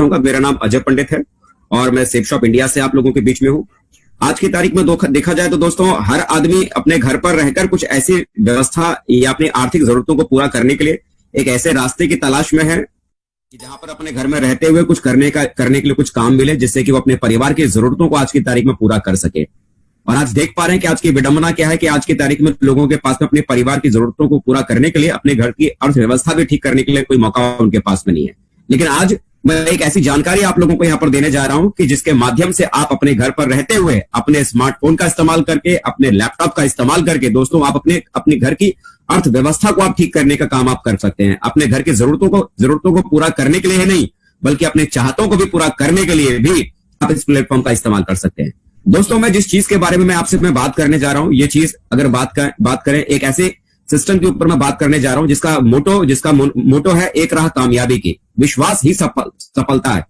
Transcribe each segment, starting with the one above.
चाहूंगा। मेरा नाम अजय पंडित है और मैं सेफ शॉप इंडिया से आप लोगों के बीच में हूँ। आज की तारीख में देखा जाए तो दोस्तों, हर आदमी अपने घर पर रहकर कुछ ऐसी व्यवस्था या अपनी आर्थिक जरूरतों को पूरा करने के लिए एक ऐसे रास्ते की तलाश में है कि जहां पर अपने घर में रहते हुए कुछ करने के लिए कुछ काम मिले, जिससे कि वो अपने परिवार की जरूरतों को आज की तारीख में पूरा कर सके। और आज देख पा रहे हैं कि आज की विडंबना क्या है कि आज की तारीख में लोगों के पास में अपने परिवार की जरूरतों को पूरा करने के लिए, अपने घर की अर्थव्यवस्था भी ठीक करने के लिए कोई मौका उनके पास में नहीं है। लेकिन आज मैं एक ऐसी जानकारी आप लोगों को यहाँ पर देने जा रहा हूं कि जिसके माध्यम से आप अपने घर पर रहते हुए अपने स्मार्टफोन का इस्तेमाल करके, अपने लैपटॉप का इस्तेमाल करके दोस्तों आप अपने घर की अर्थव्यवस्था को आप ठीक करने का काम आप कर सकते हैं। अपने घर की जरूरतों को पूरा करने के लिए ही नहीं, बल्कि अपने चाहतों को भी पूरा करने के लिए भी आप इस प्लेटफॉर्म का इस्तेमाल कर सकते हैं। दोस्तों, मैं जिस चीज के बारे में मैं बात करने जा रहा हूं, ये चीज अगर बात करें एक ऐसे सिस्टम के ऊपर मैं बात करने जा रहा हूं जिसका मोटो है एक राह कामयाबी की, विश्वास ही सफलता है।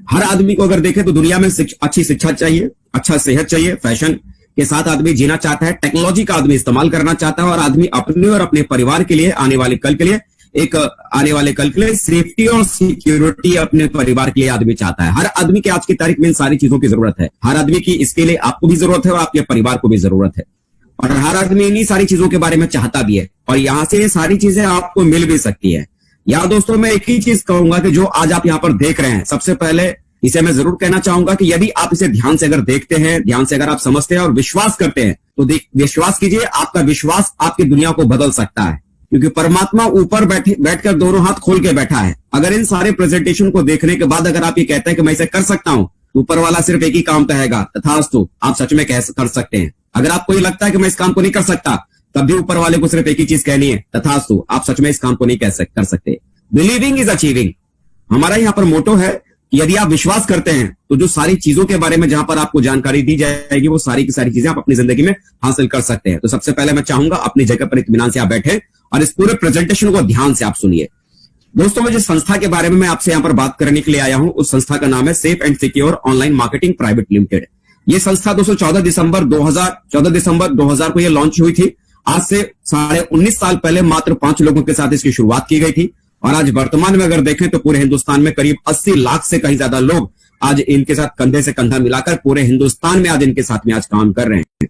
हर आदमी को अगर देखें तो दुनिया में अच्छी शिक्षा चाहिए, अच्छा सेहत चाहिए, फैशन के साथ आदमी जीना चाहता है, टेक्नोलॉजी का आदमी इस्तेमाल करना चाहता है और आदमी अपने और अपने परिवार के लिए आने वाले कल के लिए सेफ्टी और सिक्योरिटी अपने परिवार के लिए आदमी चाहता है। हर आदमी के आज की तारीख में इन सारी चीजों की जरूरत है। हर आदमी की इसके लिए आपको भी जरूरत है और आपके परिवार को भी जरूरत है। और हर आदमी इन्हीं सारी चीजों के बारे में चाहता भी है और यहां से ये सारी चीजें आपको मिल भी सकती है। या दोस्तों, मैं एक ही चीज कहूंगा कि जो आज आप यहाँ पर देख रहे हैं, सबसे पहले इसे मैं जरूर कहना चाहूंगा कि यदि आप इसे ध्यान से अगर देखते हैं, ध्यान से अगर आप समझते हैं और विश्वास करते हैं, तो विश्वास कीजिए, आपका विश्वास आपकी दुनिया को बदल सकता है। क्योंकि परमात्मा ऊपर बैठकर दोनों हाथ खोल के बैठा है। अगर इन सारे प्रेजेंटेशन को देखने के बाद अगर आप ये कहते हैं कि मैं इसे कर सकता हूं, तो ऊपर वाला सिर्फ एक ही काम कहेगा, तथास्तु, आप सच में कर सकते हैं। अगर आपको ये लगता है कि मैं इस काम को नहीं कर सकता, तब भी ऊपर वाले को सिर्फ एक ही चीज कहनी है, तथास्तु, आप सच में इस काम को नहीं कर सकते। बिलीविंग इज अचीविंग हमारा यहाँ पर मोटो है कि यदि आप विश्वास करते हैं तो जो सारी चीजों के बारे में जहां पर आपको जानकारी दी जाएगी, वो सारी की सारी चीजें आप अपनी जिंदगी में हासिल कर सकते हैं। तो सबसे पहले मैं चाहूंगा अपनी जगह पर इत्मीनान से आप बैठे और इस पूरे प्रेजेंटेशन को ध्यान से आप सुनिए। दोस्तों, मैं जिस संस्था के बारे में मैं आपसे यहाँ पर बात करने के लिए आया हूं, उस संस्था का नाम है safe and secure online marketing private limited. ये संस्था दोस्तों 14 दिसंबर 2000 को ये लॉन्च हुई थी। आज से 19.5 साल पहले मात्र 5 लोगों के साथ इसकी शुरुआत की गई थी और आज वर्तमान में अगर देखें तो पूरे हिंदुस्तान में करीब 80 लाख से कहीं ज्यादा लोग आज इनके साथ कंधे से कंधा मिलाकर पूरे हिंदुस्तान में आज इनके साथ में आज काम कर रहे हैं।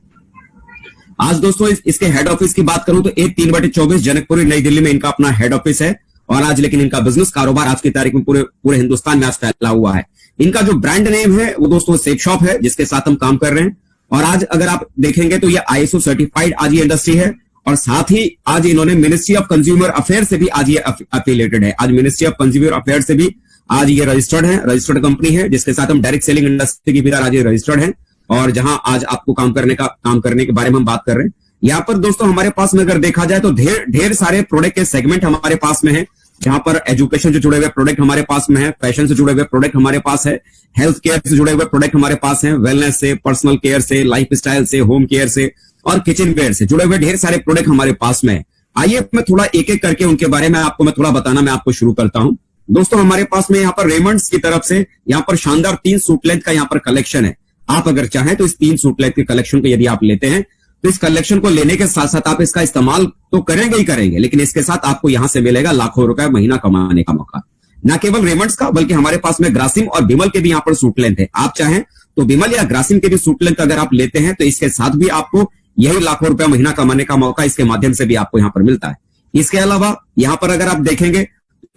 आज दोस्तों इसके हेड ऑफिस की बात करूं तो 3/24 जनकपुरी नई दिल्ली में इनका अपना हेड ऑफिस है और आज लेकिन इनका बिजनेस कारोबार आज की तारीख में पूरे हिंदुस्तान में आज फैला हुआ है। इनका जो ब्रांड नेम है वो दोस्तों सेफ शॉप है, जिसके साथ हम काम कर रहे हैं। और आज अगर आप देखेंगे तो ये ISO सर्टिफाइड आज ये इंडस्ट्री है और साथ ही आज इन्होंने मिनिस्ट्री ऑफ कंज्यूमर अफेयर से भी आज ये अफिलिएटेड है। आज मिनिस्ट्री ऑफ कंज्यूमर अफेयर से भी आज ये रजिस्टर्ड कंपनी है, जिसके साथ हम डायरेक्ट सेलिंग इंडस्ट्री की भी आज ये रजिस्टर्ड है और जहां आज आपको काम करने के बारे में हम बात कर रहे हैं। यहाँ पर दोस्तों हमारे पास में अगर देखा जाए तो ढेर सारे प्रोडक्ट के सेगमेंट हमारे पास में है, जहां पर एजुकेशन से जुड़े हुए प्रोडक्ट हमारे पास में है, फैशन से जुड़े हुए प्रोडक्ट हमारे पास है, हेल्थ केयर से जुड़े हुए प्रोडक्ट हमारे पास है, वेलनेस से, पर्सनल केयर से, लाइफ स्टाइल से, होम केयर से और किचन वेयर से जुड़े हुए ढेर सारे प्रोडक्ट हमारे पास में है। आइए मैं थोड़ा एक एक करके उनके बारे में थोड़ा बताना मैं आपको शुरू करता हूं। दोस्तों, हमारे पास में यहाँ पर रेमंड्स की तरफ से यहाँ पर शानदार 3 सूट लेंथ का यहाँ पर कलेक्शन है। आप अगर चाहें तो इस 3 सूट लेंथ के कलेक्शन को यदि आप लेते हैं तो इस कलेक्शन को लेने के साथ साथ आप इसका इस्तेमाल तो करेंगे ही करेंगे, लेकिन इसके साथ आपको यहां से मिलेगा लाखों रुपए महीना कमाने का मौका। न केवल रेमंड्स का, बल्कि हमारे पास में ग्रासिम और बिमल के भी यहाँ पर सूट लेंथ है। आप चाहें तो बिमल या ग्रासिम के भी सूट लेंथ अगर आप लेते हैं तो इसके साथ भी आपको यही लाखों रुपए महीना कमाने का मौका इसके माध्यम से भी आपको यहाँ पर मिलता है। इसके अलावा यहाँ पर अगर आप देखेंगे,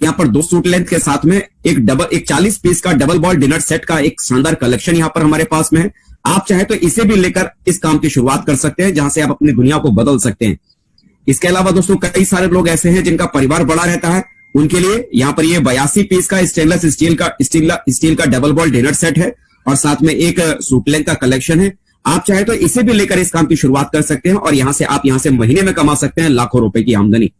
यहाँ पर 2 सूट लेंथ के साथ में एक 40 पीस का डबल बॉल डिनर सेट का एक शानदार कलेक्शन यहाँ पर हमारे पास में है। आप चाहे तो इसे भी लेकर इस काम की शुरुआत कर सकते हैं, जहां से आप अपनी दुनिया को बदल सकते हैं। इसके अलावा दोस्तों कई सारे लोग ऐसे हैं जिनका परिवार बड़ा रहता है, उनके लिए यहाँ पर ये 82 पीस का स्टेनलेस स्टील का डबल बॉल डिनर सेट है और साथ में एक सूट लेंथ का कलेक्शन है। आप चाहे तो इसे भी लेकर इस काम की शुरुआत कर सकते हैं और आप यहाँ से महीने में कमा सकते हैं लाखों रुपए की आमदनी।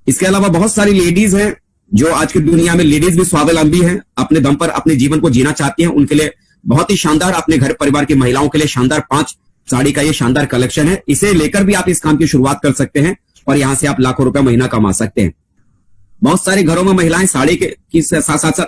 इसके अलावा बहुत सारी लेडीज हैं जो आज की दुनिया में लेडीज भी स्वावलंबी हैं, अपने दम पर अपने जीवन को जीना चाहती हैं। उनके लिए बहुत ही शानदार, अपने घर परिवार की महिलाओं के लिए शानदार 5 साड़ी का ये शानदार कलेक्शन है। इसे लेकर भी आप इस काम की शुरुआत कर सकते हैं और यहां से आप लाखों रुपए महीना कमा सकते हैं। बहुत सारे घरों में महिलाएं साड़ी के साथ साथ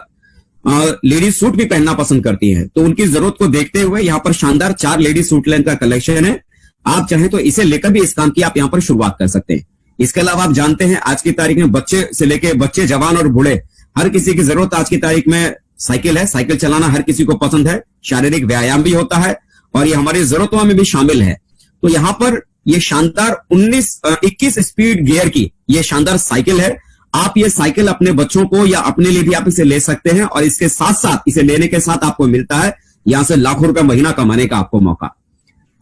लेडीज सूट भी पहनना पसंद करती हैं, तो उनकी जरूरत को देखते हुए यहाँ पर शानदार 4 लेडीज सूट लेंथ का कलेक्शन है। आप चाहें तो इसे लेकर भी इस काम की आप यहाँ पर शुरुआत कर सकते हैं। इसके अलावा आप जानते हैं आज की तारीख में बच्चे से लेके बच्चे, जवान और बूढ़े हर किसी की जरूरत आज की तारीख में साइकिल है। साइकिल चलाना हर किसी को पसंद है, शारीरिक व्यायाम भी होता है और ये हमारी जरूरतों में भी शामिल है। तो यहां पर ये शानदार 21 स्पीड गियर की ये शानदार साइकिल है। आप ये साइकिल अपने बच्चों को या अपने लिए भी आप इसे ले सकते हैं और इसके साथ साथ इसे लेने के साथ आपको मिलता है यहां से लाखों रुपए महीना कमाने का आपको मौका।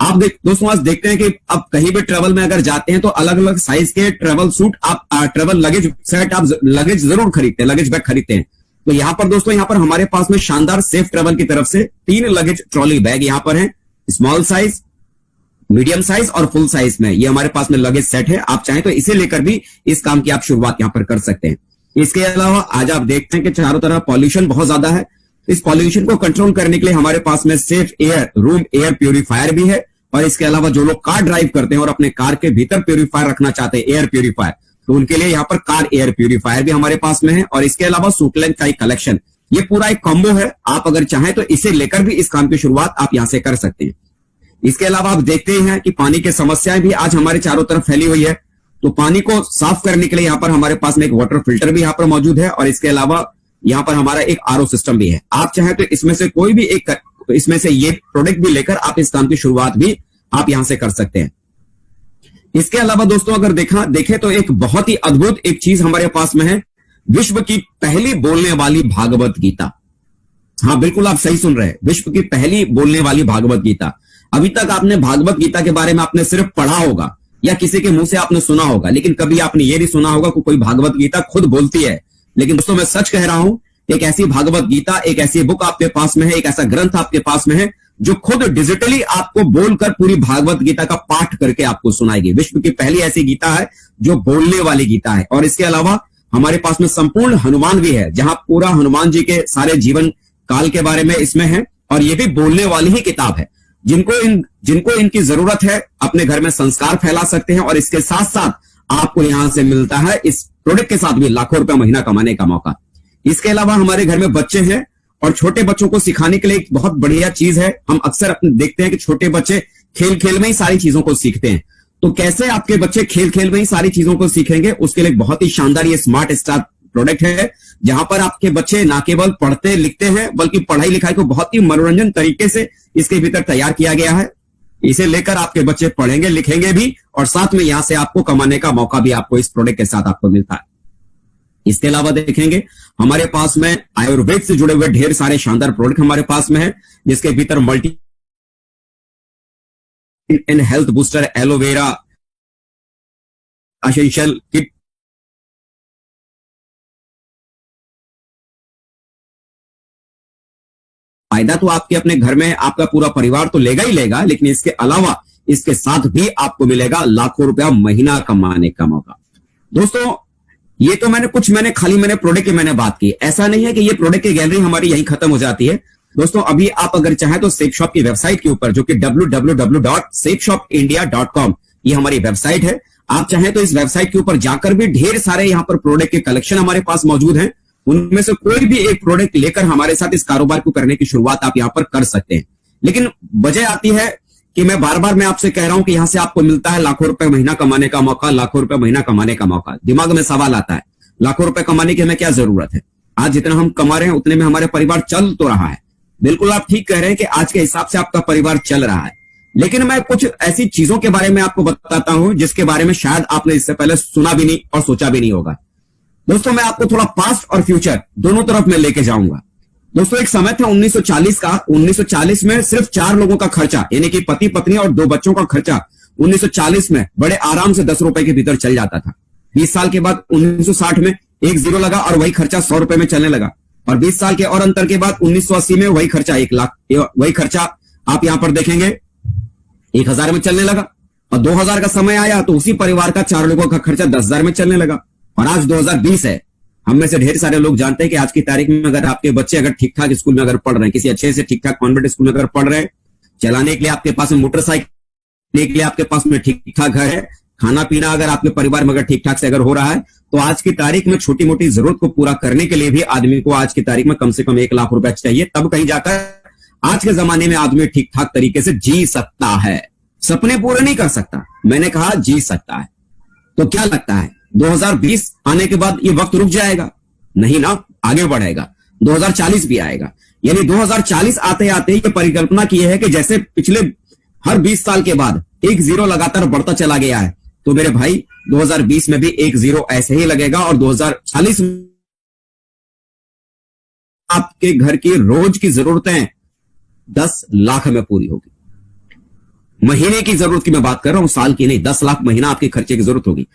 आप दोस्तों आज देखते हैं कि अब कहीं भी ट्रेवल में अगर जाते हैं तो अलग अलग साइज के ट्रेवल सूट आप ट्रेवल लगेज सेट आप लगेज जरूर खरीदते हैं, लगेज बैग खरीदते हैं। तो यहां पर दोस्तों यहाँ पर हमारे पास में शानदार सेफ ट्रेवल की तरफ से 3 लगेज ट्रॉली बैग यहां पर है, स्मॉल साइज, मीडियम साइज और फुल साइज में ये हमारे पास में लगेज सेट है। आप चाहें तो इसे लेकर भी इस काम की आप शुरुआत यहां पर कर सकते हैं। इसके अलावा आज आप देखते हैं कि चारों तरफ पॉल्यूशन बहुत ज्यादा है। इस पॉल्यूशन को कंट्रोल करने के लिए हमारे पास में safe air room air purifier भी है और इसके अलावा जो लोग कार ड्राइव करते हैं और अपने कार के भीतर प्यूरिफायर रखना चाहते हैं एयर प्यूरिफायर, तो उनके लिए यहाँ पर कार एयर प्यूरिफायर भी हमारे पास में है और इसके अलावा सूटलेंथ का एक कलेक्शन, ये पूरा एक कॉम्बो है। आप अगर चाहें तो इसे लेकर भी इस काम की शुरुआत आप यहां से कर सकते हैं। इसके अलावा आप देखते हैं कि पानी की समस्याएं भी आज हमारे चारों तरफ फैली हुई है। तो पानी को साफ करने के लिए यहाँ पर हमारे पास में एक वाटर फिल्टर भी यहाँ पर मौजूद है और इसके अलावा यहाँ पर हमारा एक आरओ सिस्टम भी है। आप चाहें तो इसमें से कोई भी एक इसमें से ये प्रोडक्ट भी लेकर आप इस काम की शुरुआत भी आप यहां से कर सकते हैं। इसके अलावा दोस्तों अगर देखें तो एक बहुत ही अद्भुत एक चीज हमारे पास में है, विश्व की पहली बोलने वाली भागवत गीता। हाँ बिल्कुल आप सही सुन रहे हैं, विश्व की पहली बोलने वाली भागवत गीता। अभी तक आपने भागवत गीता के बारे में आपने सिर्फ पढ़ा होगा या किसी के मुंह से आपने सुना होगा, लेकिन कभी आपने ये नहीं सुना होगा कि कोई भागवत गीता खुद बोलती है। लेकिन दोस्तों मैं सच कह रहा हूं, एक ऐसी भागवत गीता, एक ऐसी बुक आपके पास में है, एक ऐसा ग्रंथ आपके पास में है जो खुद डिजिटली आपको बोलकर पूरी भागवत गीता का पाठ करके आपको सुनाएगी। विश्व की पहली ऐसी गीता है जो बोलने वाली गीता है। और इसके अलावा हमारे पास में संपूर्ण हनुमान भी है, जहां पूरा हनुमान जी के सारे जीवन काल के बारे में इसमें है और ये भी बोलने वाली ही किताब है। जिनको इनकी जरूरत है अपने घर में संस्कार फैला सकते हैं और इसके साथ साथ आपको यहां से मिलता है इस प्रोडक्ट के साथ भी लाखों रुपए महीना कमाने का मौका। इसके अलावा हमारे घर में बच्चे हैं और छोटे बच्चों को सिखाने के लिए एक बहुत बढ़िया चीज है। हम अक्सर अपने देखते हैं कि छोटे बच्चे खेल खेल में ही सारी चीजों को सीखते हैं। तो कैसे आपके बच्चे खेल खेल में ही सारी चीजों को सीखेंगे, उसके लिए बहुत ही शानदार ये स्मार्ट स्टार प्रोडक्ट है, जहां पर आपके बच्चे ना केवल पढ़ते लिखते हैं बल्कि पढ़ाई लिखाई को बहुत ही मनोरंजन तरीके से इसके भीतर तैयार किया गया है। इसे लेकर आपके बच्चे पढ़ेंगे लिखेंगे भी और साथ में यहां से आपको कमाने का मौका भी आपको इस प्रोडक्ट के साथ आपको मिलता है। इसके अलावा देखेंगे हमारे पास में आयुर्वेद से जुड़े हुए ढेर सारे शानदार प्रोडक्ट हमारे पास में है, जिसके भीतर multi in health booster aloe vera essential kit फायदा तो आपके अपने घर में आपका पूरा परिवार तो लेगा ही लेगा, लेकिन इसके अलावा इसके साथ भी आपको मिलेगा लाखों रुपया महीना कमाने का मौका। दोस्तों ये तो मैंने प्रोडक्ट की मैंने बात की। ऐसा नहीं है कि ये प्रोडक्ट की गैलरी हमारी यहीं खत्म हो जाती है। दोस्तों अभी आप अगर चाहें तो सेफ शॉप की वेबसाइट के ऊपर, जो कि www.safeshopindia.com ये हमारी वेबसाइट है, आप चाहें तो इस वेबसाइट के ऊपर जाकर भी ढेर सारे यहां पर प्रोडक्ट के कलेक्शन हमारे पास मौजूद हैं। उनमें से कोई भी एक प्रोडक्ट लेकर हमारे साथ इस कारोबार को करने की शुरुआत आप यहां पर कर सकते हैं। लेकिन वजह आती है कि मैं बार बार मैं आपसे कह रहा हूं कि यहां से आपको मिलता है लाखों रुपए महीना कमाने का मौका, लाखों रुपए महीना कमाने का मौका। दिमाग में सवाल आता है, लाखों रुपए कमाने की हमें क्या जरूरत है? आज जितना हम कमा रहे हैं उतने में हमारे परिवार चल तो रहा है। बिल्कुल आप ठीक कह रहे हैं कि आज के हिसाब से आपका परिवार चल रहा है, लेकिन मैं कुछ ऐसी चीजों के बारे में आपको बताता हूं जिसके बारे में शायद आपने इससे पहले सुना भी नहीं और सोचा भी नहीं होगा। दोस्तों मैं आपको थोड़ा पास्ट और फ्यूचर दोनों तरफ में लेके जाऊंगा। दोस्तों एक समय था 1940 का। 1940 में सिर्फ 4 लोगों का खर्चा, यानी कि पति पत्नी और 2 बच्चों का खर्चा 1940 में बड़े आराम से 10 रुपए के भीतर चल जाता था। 20 साल के बाद 1960 में एक जीरो लगा और वही खर्चा 100 रुपए में चलने लगा। और 20 साल के और अंतर के बाद 1980 में वही खर्चा 1 लाख, वही खर्चा आप यहां पर देखेंगे 1000 में चलने लगा। और 2000 का समय आया तो उसी परिवार का 4 लोगों का खर्चा 10,000 में चलने लगा। और आज 2020 है। हम में से ढेर सारे लोग जानते हैं कि आज की तारीख में अगर आपके बच्चे अगर ठीक ठाक स्कूल में अगर पढ़ रहे हैं, किसी अच्छे से ठीक ठाक कॉन्वेंट स्कूल में अगर पढ़ रहे हैं, चलाने के लिए आपके पास में मोटरसाइकिल के लिए आपके पास में ठीक ठाक घर है, खाना पीना अगर आपके परिवार में अगर ठीक ठाक से अगर हो रहा है, तो आज की तारीख में छोटी मोटी जरूरत को पूरा करने के लिए भी आदमी को आज की तारीख में कम से कम 1 लाख रुपए चाहिए। तब कहीं जाकर आज के जमाने में आदमी ठीक ठाक तरीके से जी सकता है। सपने पूरे नहीं कर सकता, मैंने कहा जी सकता है। तो क्या लगता है 2020 आने के बाद ये वक्त रुक जाएगा? नहीं ना, आगे बढ़ेगा, 2040 भी आएगा। यानी 2040 आते आते ये परिकल्पना की है कि जैसे पिछले हर 20 साल के बाद एक जीरो लगातार बढ़ता चला गया है, तो मेरे भाई 2020 में भी एक जीरो ऐसे ही लगेगा और 2040 में आपके घर की रोज की जरूरतें 10 लाख में पूरी होगी। महीने की जरूरत की मैं बात कर रहा हूं, साल की नहीं, 10 लाख महीना आपके खर्चे की जरूरत होगी।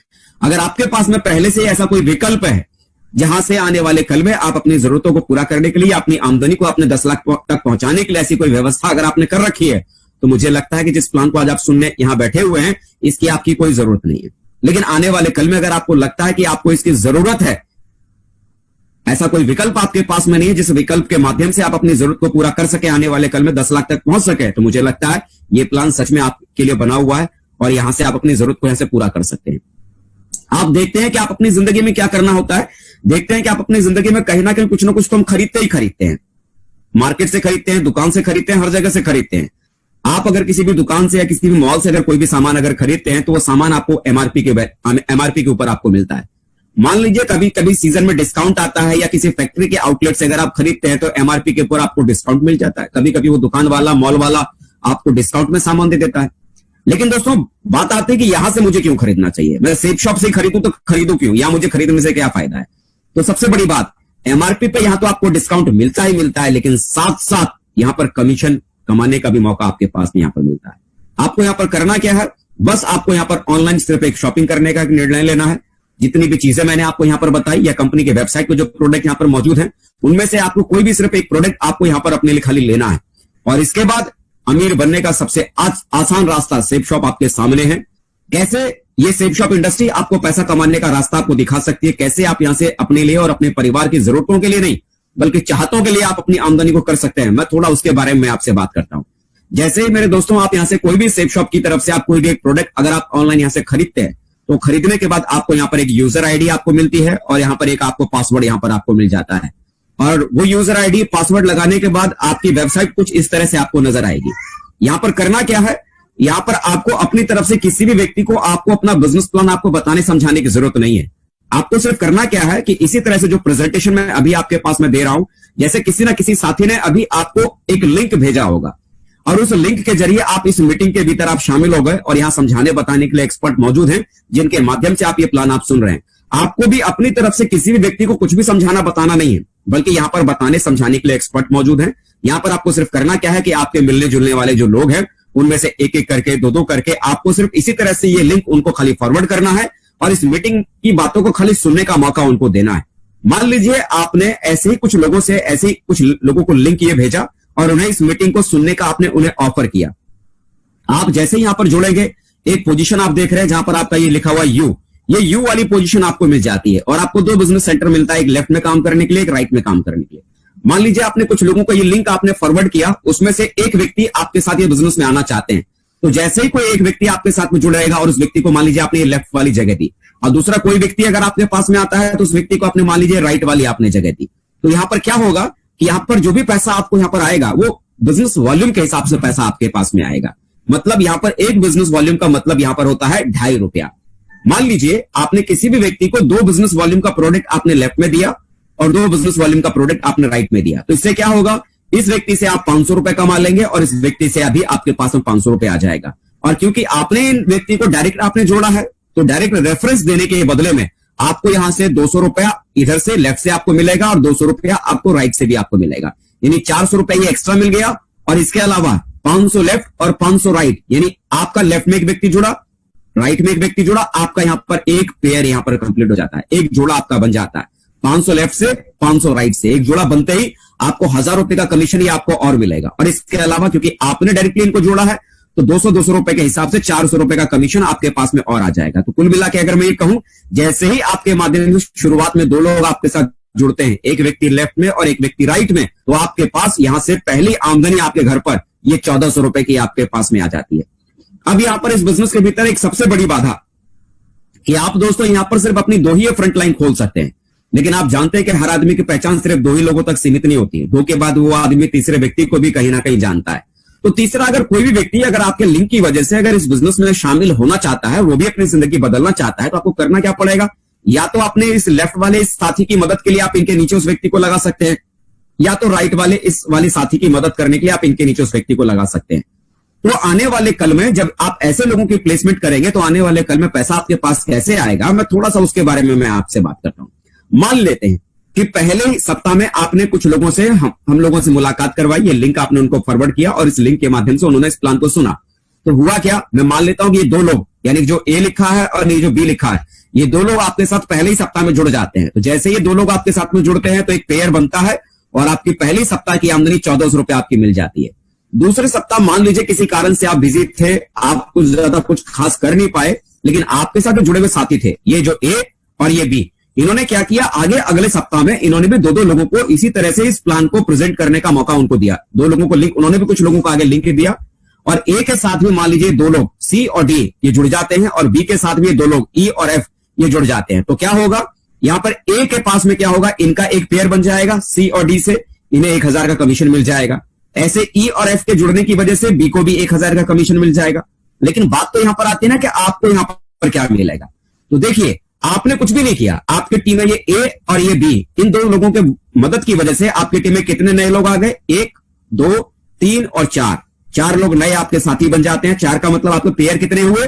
अगर आपके पास में पहले से ऐसा कोई विकल्प है जहां से आने वाले कल में आप अपनी जरूरतों को पूरा करने के लिए, अपनी आमदनी को अपने 10 लाख तक पहुंचाने के लिए ऐसी कोई व्यवस्था अगर आपने कर रखी है, तो मुझे लगता है कि जिस प्लान को आज आप सुनने यहां बैठे हुए हैं, इसकी आपकी कोई जरूरत नहीं है। लेकिन आने वाले कल में अगर आपको लगता है कि आपको इसकी जरूरत है, ऐसा कोई विकल्प आपके पास में नहीं है जिस विकल्प के माध्यम से आप अपनी जरूरत को पूरा कर सके, आने वाले कल में 10 लाख तक पहुंच सके, तो मुझे लगता है ये प्लान सच में आपके लिए बना हुआ है और यहां से आप अपनी जरूरत को यहां से पूरा कर सकते हैं। आप देखते हैं कि आप अपनी जिंदगी में क्या करना होता है, देखते हैं कि आप अपनी जिंदगी में कहीं ना कहीं कुछ ना कुछ तो हम खरीदते ही खरीदते हैं। मार्केट से खरीदते हैं, दुकान से खरीदते हैं, हर जगह से खरीदते हैं। आप अगर किसी भी दुकान से या किसी भी मॉल से अगर कोई भी सामान अगर खरीदते हैं, तो वो सामान आपको एमआरपी के ऊपर आपको मिलता है। मान लीजिए कभी कभी सीजन में डिस्काउंट आता है या किसी फैक्ट्री के आउटलेट से अगर आप खरीदते हैं तो एमआरपी के ऊपर आपको डिस्काउंट मिल जाता है। कभी कभी वो दुकान वाला, मॉल वाला आपको डिस्काउंट में सामान दे देता है। लेकिन दोस्तों बात आती है कि यहां से मुझे क्यों खरीदना चाहिए, मैं सेब शॉप से खरीदूं तो खरीदूं क्यों, या मुझे खरीदने से क्या फायदा है। तो सबसे बड़ी बात, एमआरपी पे यहां तो आपको डिस्काउंट मिलता ही मिलता है, लेकिन साथ साथ यहां पर कमीशन कमाने का भी मौका आपके पास यहां पर मिलता है। आपको यहां पर करना क्या है, बस आपको यहां पर ऑनलाइन सिर्फ एक शॉपिंग करने का निर्णय लेना है। जितनी भी चीजें मैंने आपको यहां पर बताई या कंपनी के वेबसाइट पे जो प्रोडक्ट यहां पर मौजूद है, उनमें से आपको कोई भी सिर्फ एक प्रोडक्ट आपको यहां पर अपने लिए खाली लेना है, और इसके बाद अमीर बनने का सबसे आसान रास्ता सेब शॉप आपके सामने है। कैसे ये सेब शॉप इंडस्ट्री आपको पैसा कमाने का रास्ता आपको दिखा सकती है, कैसे आप यहां से अपने लिए और अपने परिवार की जरूरतों के लिए नहीं बल्कि चाहतों के लिए आप अपनी आमदनी को कर सकते हैं। मैं थोड़ा उसके बारे में आपसे बात करता हूं। जैसे ही मेरे दोस्तों आप यहां से कोई भी सेब शॉप की तरफ से आप कोई भी एक प्रोडक्ट अगर आप ऑनलाइन यहां से खरीदते हैं, तो खरीदने के बाद आपको यहां पर एक यूजर आईडी आपको मिलती है और यहां पर एक आपको पासवर्ड यहां पर आपको मिल जाता है। और वो यूजर आईडी पासवर्ड लगाने के बाद आपकी वेबसाइट कुछ इस तरह से आपको नजर आएगी। यहां पर करना क्या है, यहां पर आपको अपनी तरफ से किसी भी व्यक्ति को आपको अपना बिजनेस प्लान आपको बताने समझाने की जरूरत नहीं है। आपको सिर्फ करना क्या है कि इसी तरह से जो प्रेजेंटेशन में अभी आपके पास मैं दे रहा हूं, जैसे किसी ना किसी साथी ने अभी आपको एक लिंक भेजा होगा और उस लिंक के जरिए आप इस मीटिंग के भीतर आप शामिल हो गए और यहां समझाने बताने के लिए एक्सपर्ट मौजूद हैं, जिनके माध्यम से आप ये प्लान आप सुन रहे हैं। आपको भी अपनी तरफ से किसी भी व्यक्ति को कुछ भी समझाना बताना नहीं है, बल्कि यहां पर बताने समझाने के लिए एक्सपर्ट मौजूद हैं। यहां पर आपको सिर्फ करना क्या है कि आपके मिलने जुलने वाले जो लोग हैं, उनमें से एक एक करके, दो दो करके आपको सिर्फ इसी तरह से ये लिंक उनको खाली फॉरवर्ड करना है और इस मीटिंग की बातों को खाली सुनने का मौका उनको देना है। मान लीजिए आपने ऐसे ही कुछ लोगों को लिंक ये भेजा और उन्हें इस मीटिंग को सुनने का आपने उन्हें ऑफर किया। आप जैसे ही यहां पर जुड़ेंगे, एक पोजीशन आप देख रहे हैं जहां पर आपका ये लिखा हुआ यू, ये यू वाली पोजीशन आपको मिल जाती है और आपको 2 बिजनेस सेंटर मिलता है, एक लेफ्ट में काम करने के लिए, एक राइट में काम करने के लिए। मान लीजिए आपने कुछ लोगों को ये लिंक आपने फॉरवर्ड किया, उसमें से एक व्यक्ति आपके साथ ये बिजनेस में आना चाहते हैं, तो जैसे ही कोई एक व्यक्ति आपके साथ में जुड़ रहेगा और उस व्यक्ति को मान लीजिए आपने ये लेफ्ट वाली जगह दी, और दूसरा कोई व्यक्ति अगर आपके पास में आता है तो उस व्यक्ति को आपने मान लीजिए राइट वाली आपने जगह दी, तो यहां पर क्या होगा कि यहां पर जो भी पैसा आपको यहां पर आएगा वो बिजनेस वॉल्यूम के हिसाब से पैसा आपके पास में आएगा। मतलब यहां पर एक बिजनेस वॉल्यूम का मतलब यहां पर होता है 2.5 रुपया। मान लीजिए आपने किसी भी व्यक्ति को 2 बिजनेस वॉल्यूम का प्रोडक्ट आपने लेफ्ट में दिया और 2 बिजनेस वॉल्यूम का प्रोडक्ट आपने राइट में दिया, तो इससे क्या होगा, इस व्यक्ति से आप 500 रुपए कमा लेंगे और इस व्यक्ति से अभी आपके पास में 500 रुपए आ जाएगा। और क्योंकि आपने इन व्यक्ति को डायरेक्ट आपने जोड़ा है, तो डायरेक्ट रेफरेंस देने के बदले में आपको यहां से 200 रुपया इधर से लेफ्ट से आपको मिलेगा और 200 रुपया आपको राइट से भी आपको मिलेगा, यानी 400 रुपया ये एक्स्ट्रा मिल गया। और इसके अलावा 500 लेफ्ट और 500 राइट, यानी आपका लेफ्ट में एक व्यक्ति जुड़ा, राइट में एक व्यक्ति जुड़ा, आपका यहां पर एक पेयर यहां पर कंप्लीट हो जाता है, एक जोड़ा आपका बन जाता है। 500 लेफ्ट से 500 राइट से एक जोड़ा बनते ही आपको 1000 रुपए का कमीशन ही आपको और मिलेगा। और इसके अलावा क्योंकि आपने डायरेक्टली इनको जोड़ा है, तो 200 रुपए के हिसाब से 400 रुपए का कमीशन आपके पास में और आ जाएगा। तो कुल मिला के अगर मैं ये कहूं, जैसे ही आपके माध्यम से शुरुआत में 2 लोग आपके साथ जुड़ते हैं, एक व्यक्ति लेफ्ट में और एक व्यक्ति राइट में, तो आपके पास यहां से पहली आमदनी आपके घर पर ये 1400 रुपए की आपके पास में आ जाती है। अब यहां पर इस बिजनेस के भीतर एक सबसे बड़ी बाधा कि आप दोस्तों यहां पर सिर्फ अपनी 2 ही फ्रंट लाइन खोल सकते हैं, लेकिन आप जानते हैं कि हर आदमी की पहचान सिर्फ 2 ही लोगों तक सीमित नहीं होती है। 2 के बाद वो आदमी तीसरे व्यक्ति को भी कहीं ना कहीं जानता है। तो तीसरा, अगर कोई भी व्यक्ति अगर आपके लिंक की वजह से अगर इस बिजनेस में शामिल होना चाहता है, वो भी अपनी जिंदगी बदलना चाहता है, तो आपको करना क्या पड़ेगा, या तो अपने इस लेफ्ट वाले इस साथी की मदद के लिए आप इनके नीचे उस व्यक्ति को लगा सकते हैं, या तो राइट वाले इस वाले साथी की मदद करने के लिए आप इनके नीचे उस व्यक्ति को लगा सकते हैं। तो आने वाले कल में जब आप ऐसे लोगों की प्लेसमेंट करेंगे तो आने वाले कल में पैसा आपके पास कैसे आएगा, मैं थोड़ा सा उसके बारे में मैं आपसे बात करता हूं। मान लेते हैं कि पहले ही सप्ताह में आपने कुछ लोगों से हम लोगों से मुलाकात करवाई, ये लिंक आपने उनको फॉरवर्ड किया और इस लिंक के माध्यम से उन्होंने इस प्लान को सुना। तो हुआ क्या, मैं मान लेता हूं कि ये दो लोग, यानी जो ए लिखा है और ये जो बी लिखा है, ये दो लोग आपके साथ पहले ही सप्ताह में जुड़ जाते हैं। तो जैसे ये दो लोग आपके साथ में जुड़ते हैं तो एक पेयर बनता है और आपकी पहली सप्ताह की आमदनी 1400 रुपए आपकी मिल जाती है। दूसरे सप्ताह मान लीजिए किसी कारण से आप बिजी थे, आप कुछ ज्यादा कुछ खास कर नहीं पाए, लेकिन आपके साथ जो जुड़े हुए साथी थे, ये जो ए और ये बी, इन्होंने क्या किया, आगे अगले सप्ताह में इन्होंने भी दो लोगों को इसी तरह से इस प्लान को प्रेजेंट करने का मौका उनको दिया। दो लोगों को लिंक, उन्होंने भी कुछ लोगों को आगे लिंक दिया और ए के साथ भी मान लीजिए दो लोग सी और डी ये जुड़ जाते हैं और बी के साथ भी दो लोग ई और एफ ये जुड़ जाते हैं। तो क्या होगा, यहां पर ए के पास में क्या होगा, इनका एक पेयर बन जाएगा सी और डी से, इन्हें 1000 का कमीशन मिल जाएगा। ऐसे ई और एफ के जुड़ने की वजह से बी को भी 1000 का कमीशन मिल जाएगा। लेकिन बात तो यहां पर आती है ना कि आपको यहां पर क्या मिलेगा। तो देखिए, आपने कुछ भी नहीं किया, आपकी टीम में ये ए और ये बी, इन दो लोगों के मदद की वजह से आपकी टीम में कितने नए लोग आ गए, 1 2 3 और 4 लोग नए आपके साथी बन जाते हैं। 4 का मतलब आपके पेयर कितने हुए,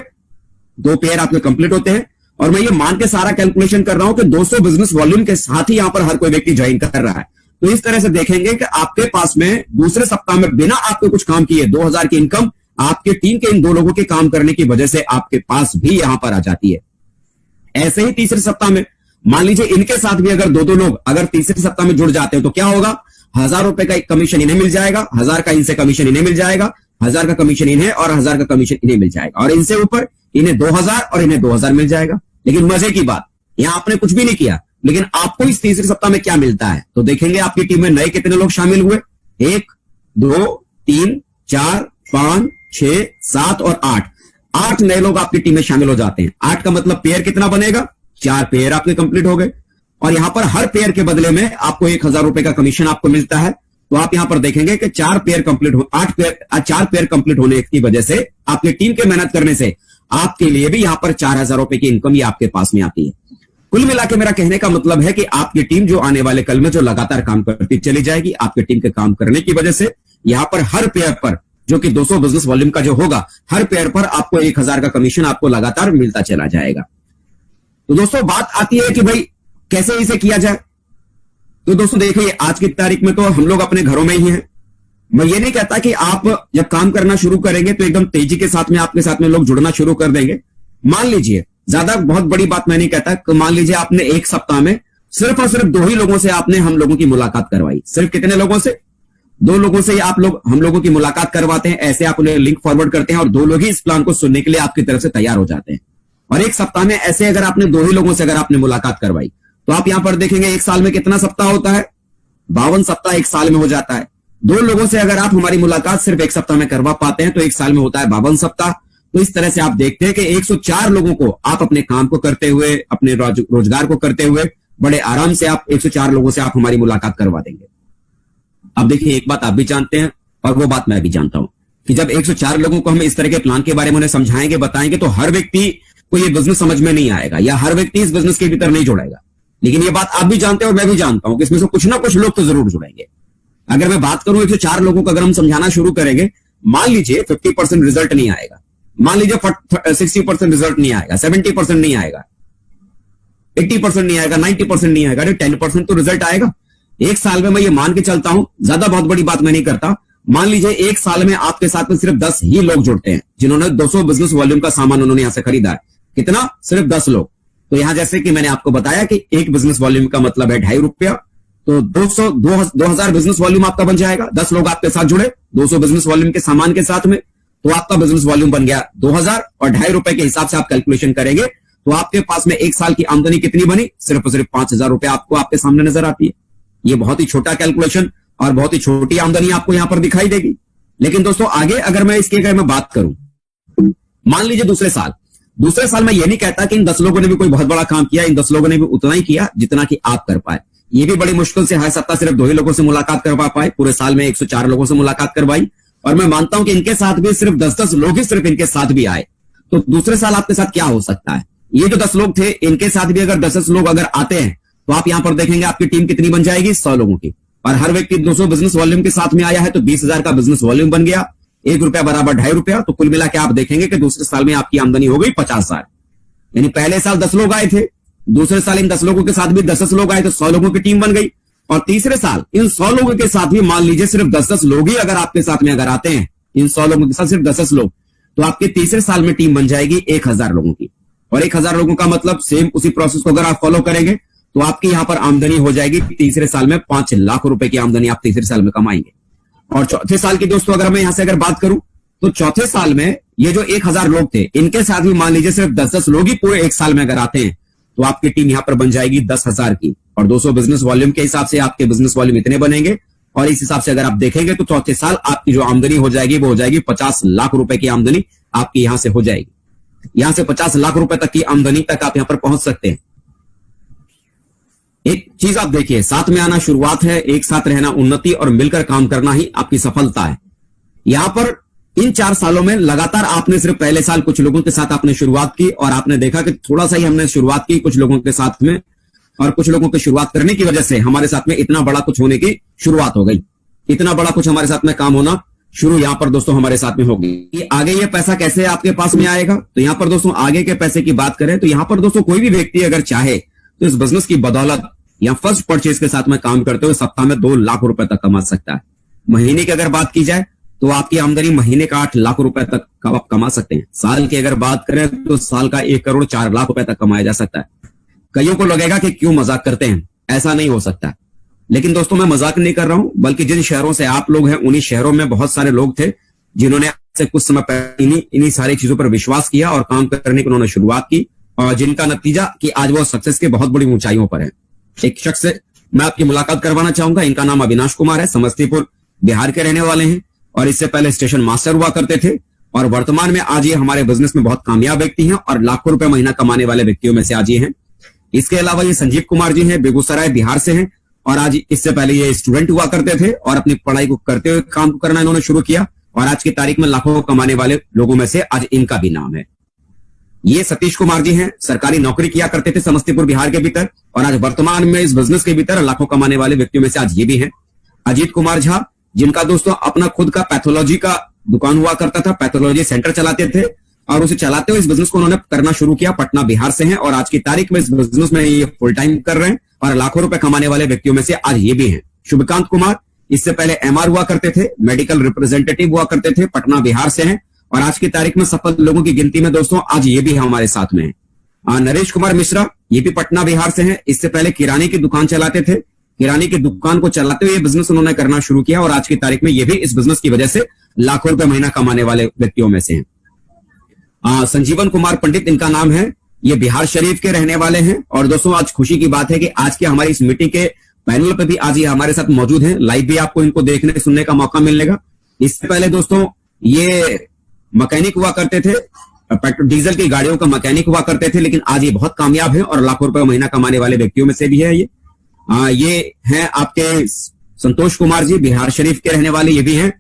2 पेयर आपके कंप्लीट होते हैं। और मैं ये मान के सारा कैलकुलेशन कर रहा हूं कि 200 बिजनेस वॉल्यूम के साथ ही यहां पर हर कोई व्यक्ति ज्वाइन कर रहा है। तो इस तरह से देखेंगे कि आपके पास में दूसरे सप्ताह में बिना आपके कुछ काम किए 2000 की इनकम आपके टीम के इन दो लोगों के काम करने की वजह से आपके पास भी यहां पर आ जाती है। ऐसे ही तीसरे सप्ताह में मान लीजिए इनके साथ भी अगर दो लोग अगर तीसरे सप्ताह में जुड़ जाते हैं तो क्या होगा, 1000 रुपए का कमीशन इन्हें मिल जाएगा, 1000 का इनसे कमीशन इन्हें मिल जाएगा, 1000 का कमीशन इन्हें और 1000 का कमीशन इन्हें मिल जाएगा, और इनसे ऊपर इन्हें 2000 और इन्हें 2000 मिल जाएगा। लेकिन मजे की बात, यहां आपने कुछ भी नहीं किया, लेकिन आपको इस तीसरे सप्ताह में क्या मिलता है। तो देखेंगे आपकी टीम में नए कितने लोग शामिल हुए, 1 2 3 4 5 6 7 और 8 नए लोग आपकी टीम में शामिल हो जाते हैं। 8 का मतलब पेयर कितना बनेगा, 4 पेयर आपके कंप्लीट हो गए। और यहां पर हर पेयर के बदले में आपको 1000 रुपए का कमीशन आपको मिलता है। तो आप यहां पर देखेंगे कि 4 पेयर कंप्लीट हो 4 पेयर कंप्लीट होने की वजह से आपकी टीम के मेहनत करने से आपके लिए भी यहां पर 4000 रुपए की इनकम ये आपके पास में आती है। कुल मिला के मेरा कहने का मतलब है कि आपकी टीम जो आने वाले कल में जो लगातार काम करती चली जाएगी, आपकी टीम के काम करने की वजह से यहां पर हर पेयर पर जो कि 200 बिजनेस वॉल्यूम का जो होगा, हर पेयर पर आपको 1000 का कमीशन आपको लगातार मिलता चला जाएगा। तो दोस्तों बात आती है कि भाई कैसे इसे किया जाए। तो दोस्तों देखिए, आज की तारीख में तो हम लोग अपने घरों में ही हैं। मैं ये नहीं कहता कि आप जब काम करना शुरू करेंगे तो एकदम तेजी के साथ में आपके साथ में लोग जुड़ना शुरू कर देंगे। मान लीजिए, ज्यादा बहुत बड़ी बात मैं नहीं कहता कि मान लीजिए आपने एक सप्ताह में सिर्फ और सिर्फ 2 ही लोगों से आपने हम लोगों की मुलाकात करवाई। सिर्फ कितने लोगों से, 2 लोगों से आप लोग हम लोगों की मुलाकात करवाते हैं। ऐसे आप उन्हें लिंक फॉरवर्ड करते हैं और 2 लोग ही इस प्लान को सुनने के लिए आपकी तरफ से तैयार हो जाते हैं। और एक सप्ताह में ऐसे अगर आपने 2 ही लोगों से अगर आपने मुलाकात करवाई तो आप यहां पर देखेंगे एक साल में कितना सप्ताह होता है, 52 सप्ताह एक साल में हो जाता है। 2 लोगों से अगर आप हमारी मुलाकात सिर्फ एक सप्ताह में करवा पाते हैं तो एक साल में होता है 52 सप्ताह। तो इस तरह से आप देखते हैं कि 104 लोगों को आप अपने काम को करते हुए, अपने रोजगार को करते हुए बड़े आराम से आप 104 लोगों से आप हमारी मुलाकात करवा देंगे। अब देखिए, एक बात आप भी जानते हैं और वो बात मैं भी जानता हूं कि जब 104 लोगों को हम इस तरह के प्लान के बारे में उन्हें समझाएंगे, बताएंगे, तो हर व्यक्ति को ये बिजनेस समझ में नहीं आएगा या हर व्यक्ति इस बिजनेस के भीतर नहीं जुड़ेगा। लेकिन ये बात आप भी जानते हैं और मैं भी जानता हूं कि इसमें से कुछ ना कुछ लोग तो जरूर जुड़ेंगे। अगर मैं बात करूं 104 लोगों को अगर हम समझाना शुरू करेंगे, मान लीजिए 50% रिजल्ट नहीं आएगा, मान लीजिए 60% रिजल्ट नहीं आएगा, 70% नहीं आएगा, 80% नहीं आएगा, 90% नहीं आएगा, 10% तो रिजल्ट आएगा। एक साल में मैं ये मान के चलता हूं, ज्यादा बहुत बड़ी बात मैं नहीं करता, मान लीजिए एक साल में आपके साथ में सिर्फ 10 ही लोग जुड़ते हैं जिन्होंने 200 बिजनेस वॉल्यूम का सामान उन्होंने यहां से खरीदा है। कितना, सिर्फ 10 लोग। तो यहां जैसे कि मैंने आपको बताया कि एक बिजनेस वॉल्यूम का मतलब है 2.5 रुपया, तो 2000 बिजनेस वॉल्यूम आपका बन जाएगा। 10 लोग आपके साथ जुड़े 200 बिजनेस वॉल्यूम के सामान के साथ में, तो आपका बिजनेस वॉल्यूम बन गया 2000 और 2.5 रुपए के हिसाब से आप कैलकुलेशन करेंगे तो आपके पास में एक साल की आमदनी कितनी बनी, सिर्फ और सिर्फ 5000 रुपए आपको आपके सामने नजर आती है। ये बहुत ही छोटा कैलकुलेशन और बहुत ही छोटी आमदनी आपको यहां पर दिखाई देगी। लेकिन दोस्तों आगे अगर मैं इसकी अगर मैं बात करूं, मान लीजिए दूसरे साल मैं ये नहीं कहता कि इन 10 लोगों ने भी कोई बहुत बड़ा काम किया, इन 10 लोगों ने भी उतना ही किया जितना कि आप कर पाए। ये भी बड़ी मुश्किल से हर सप्ताह सिर्फ 2 ही लोगों से मुलाकात करवा पाए, पूरे साल में 104 लोगों से मुलाकात करवाई। और मैं मानता हूं कि इनके साथ भी सिर्फ 10-10 लोग ही सिर्फ इनके साथ भी आए। तो दूसरे साल आपके साथ क्या हो सकता है, ये जो 10 लोग थे, इनके साथ भी अगर 10 लोग अगर आते हैं तो आप यहां पर देखेंगे आपकी टीम कितनी बन जाएगी, 100 लोगों की। और हर व्यक्ति 200 बिजनेस वॉल्यूम के साथ में आया है तो 20,000 का बिजनेस वॉल्यूम बन गया, ₹1 बराबर ₹2.5। तो कुल मिला के आप देखेंगे कि दूसरे साल में आपकी आमदनी हो गई 50,000। यानी पहले साल 10 लोग आए थे, दूसरे साल इन 10 लोगों के साथ भी 10 लोग आए तो 100 लोगों की टीम बन गई। और तीसरे साल इन 100 लोगों के साथ भी मान लीजिए सिर्फ 10 लोग ही अगर आपके साथ में अगर आते हैं, इन 100 लोगों के साथ सिर्फ 10 लोग, तो आपके तीसरे साल में टीम बन जाएगी 1000 लोगों की। और 1000 लोगों का मतलब सेम उसी प्रोसेस को अगर आप फॉलो करेंगे तो आपकी यहां पर आमदनी हो जाएगी तीसरे साल में 5 लाख रुपए की आमदनी आप तीसरे साल में कमाएंगे। और चौथे साल की दोस्तों अगर मैं यहां से अगर बात करूं तो चौथे साल में ये जो 1000 लोग थे, इनके साथ भी मान लीजिए सिर्फ 10 लोग ही पूरे एक साल में अगर आते हैं तो आपकी टीम यहां पर बन जाएगी 10,000 की। और 200 बिजनेस वॉल्यूम के हिसाब से आपके बिजनेस वॉल्यूम इतने बनेंगे। और इस हिसाब से अगर आप देखेंगे तो चौथे साल आपकी जो आमदनी हो जाएगी वो हो जाएगी 50 लाख रुपए की आमदनी आपकी यहां से हो जाएगी। यहां से 50 लाख रुपए तक की आमदनी तक आप यहां पर पहुंच सकते हैं। एक चीज आप देखिए, साथ में आना शुरुआत है, एक साथ रहना उन्नति और मिलकर काम करना ही आपकी सफलता है। यहां पर इन 4 सालों में लगातार आपने सिर्फ पहले साल कुछ लोगों के साथ आपने शुरुआत की और आपने देखा कि थोड़ा सा ही हमने शुरुआत की कुछ लोगों के साथ में, और कुछ लोगों की शुरुआत करने की वजह से हमारे साथ में इतना बड़ा कुछ होने की शुरुआत हो गई, इतना बड़ा कुछ हमारे साथ में काम होना शुरू यहां पर दोस्तों हमारे साथ में होगी। ये आगे ये पैसा कैसे आपके पास में आएगा, तो यहां पर दोस्तों आगे के पैसे की बात करें तो यहां पर दोस्तों कोई भी व्यक्ति अगर चाहे तो इस बिजनेस की बदौलत या फर्स्ट परचेज के साथ में काम करते हुए सप्ताह में 2 लाख रुपए तक कमा सकता है। महीने की अगर बात की जाए तो आपकी आमदनी महीने का 8 लाख रुपए तक आप कमा सकते हैं। साल की अगर बात करें तो साल का 1 करोड़ 4 लाख रुपए तक कमाया जा सकता है। कईयों को लगेगा कि क्यों मजाक करते हैं, ऐसा नहीं हो सकता। लेकिन दोस्तों मैं मजाक नहीं कर रहा हूं, बल्कि जिन शहरों से आप लोग हैं उन्हीं शहरों में बहुत सारे लोग थे जिन्होंने से कुछ समय पहले इन्हीं सारी चीजों पर विश्वास किया और काम करने की उन्होंने शुरुआत की, और जिनका नतीजा कि आज वो सक्सेस के बहुत बड़ी ऊंचाइयों पर है। एक शख्स से मैं आपकी मुलाकात करवाना चाहूंगा, इनका नाम अविनाश कुमार है, समस्तीपुर बिहार के रहने वाले हैं और इससे पहले स्टेशन मास्टर हुआ करते थे और वर्तमान में आज ये हमारे बिजनेस में बहुत कामयाब व्यक्ति हैं और लाखों रुपए महीना कमाने वाले व्यक्तियों में से आज ये हैं। इसके अलावा ये संजीव कुमार जी हैं, बेगूसराय बिहार से हैं और आज इससे पहले ये स्टूडेंट हुआ करते थे और अपनी पढ़ाई को करते हुए काम करना इन्होंने शुरू किया और आज की तारीख में लाखों कमाने वाले लोगों में से आज इनका भी नाम है। ये सतीश कुमार जी हैं, सरकारी नौकरी किया करते थे समस्तीपुर बिहार के भीतर और आज वर्तमान में इस बिजनेस के भीतर लाखों कमाने वाले व्यक्तियों में से आज ये भी हैं। अजीत कुमार झा, जिनका दोस्तों अपना खुद का पैथोलॉजी का दुकान हुआ करता था, पैथोलॉजी सेंटर चलाते थे और उसे चलाते हुए इस बिजनेस को उन्होंने करना शुरू किया। पटना बिहार से हैं और आज की तारीख में इस बिजनेस में ये फुल टाइम कर रहे हैं और लाखों रुपए कमाने वाले व्यक्तियों में से आज ये भी हैं। शुभकांत कुमार, इससे पहले एमआर हुआ करते थे, मेडिकल रिप्रेजेंटेटिव हुआ करते थे, पटना बिहार से हैं और आज की तारीख में सफल लोगों की गिनती में दोस्तों आज ये भी हमारे साथ में है। नरेश कुमार मिश्रा, ये भी पटना बिहार से हैं, इससे पहले किराने की दुकान चलाते थे, किराने की दुकान को चलाते हुए बिजनेस उन्होंने करना शुरू किया और आज की तारीख में ये भी इस बिजनेस की वजह से लाखों रुपए महीना कमाने वाले व्यक्तियों में से हैं। संजीवन कुमार पंडित इनका नाम है, ये बिहार शरीफ के रहने वाले हैं और दोस्तों आज खुशी की बात है कि आज की हमारी इस मीटिंग के पैनल पे भी आज ये हमारे साथ मौजूद हैं। लाइव भी आपको इनको देखने सुनने का मौका मिलेगा। इससे पहले दोस्तों ये मैकेनिक हुआ करते थे, पेट्रोल डीजल की गाड़ियों का मैकेनिक हुआ करते थे, लेकिन आज ये बहुत कामयाब है और लाखों रुपए महीना कमाने वाले व्यक्तियों में से भी है। ये हैं आपके संतोष कुमार जी, बिहार शरीफ के रहने वाले ये भी हैं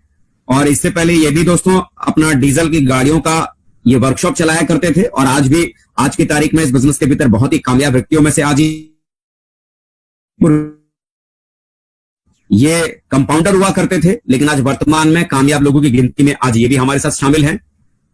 और इससे पहले ये भी दोस्तों अपना डीजल की गाड़ियों का ये वर्कशॉप चलाया करते थे और आज भी आज की तारीख में इस बिजनेस के भीतर बहुत ही कामयाब व्यक्तियों में से आज ये कंपाउंडर हुआ करते थे, लेकिन आज वर्तमान में कामयाब लोगों की गिनती में आज ये भी हमारे साथ शामिल हैं।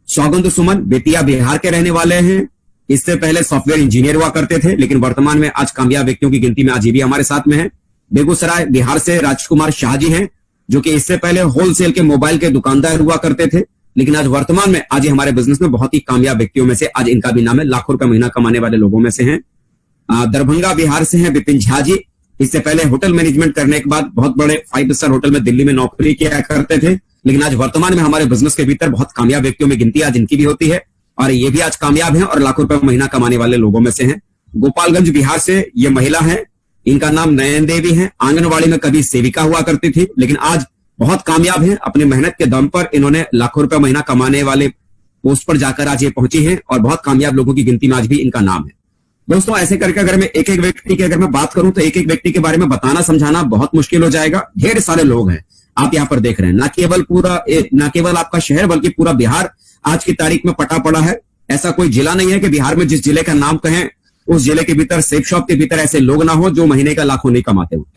सौगंध सुमन, बेतिया बिहार के रहने वाले हैं, इससे पहले सॉफ्टवेयर इंजीनियर हुआ करते थे, लेकिन वर्तमान में आज कामयाब व्यक्तियों की गिनती में आज ये भी हमारे साथ में है। बेगूसराय बिहार से राजकुमार शाह जी हैं, जो कि इससे पहले होलसेल के मोबाइल के दुकानदार हुआ करते थे, लेकिन आज वर्तमान में आज ये हमारे बिजनेस में बहुत ही कामयाब व्यक्तियों में से आज इनका भी नाम है, लाखों रुपए महीना कमाने वाले लोगों में से हैं। दरभंगा बिहार से हैं विपिन झा जी, इससे पहले होटल मैनेजमेंट करने के बाद बहुत बड़े 5 स्टार होटल में दिल्ली में नौकरी किया करते थे, लेकिन आज वर्तमान में हमारे बिजनेस के भीतर बहुत कामयाब व्यक्तियों में गिनती आज इनकी भी होती है और ये भी आज कामयाब हैं और लाखों रुपए महीना कमाने वाले लोगों में से हैं। गोपालगंज बिहार से ये महिला है, इनका नाम नयन देवी है, आंगनबाड़ी में कभी सेविका हुआ करती थी, लेकिन आज बहुत कामयाब हैं। अपनी मेहनत के दम पर इन्होंने लाखों रुपए महीना कमाने वाले पोस्ट पर जाकर आज ये पहुंची हैं और बहुत कामयाब लोगों की गिनती में आज भी इनका नाम है। दोस्तों ऐसे करके अगर मैं एक एक व्यक्ति की अगर मैं बात करूं तो एक एक व्यक्ति के बारे में बताना समझाना बहुत मुश्किल हो जाएगा। ढेर सारे लोग हैं आप यहाँ पर देख रहे हैं, ना केवल आपका शहर बल्कि पूरा बिहार आज की तारीख में पटा पड़ा है ऐसा कोई जिला नहीं है कि बिहार में जिस जिले का नाम कहें उस जिले के भीतर सेफ शॉप के भीतर ऐसे लोग ना हो जो महीने का लाखों नहीं कमाते हो।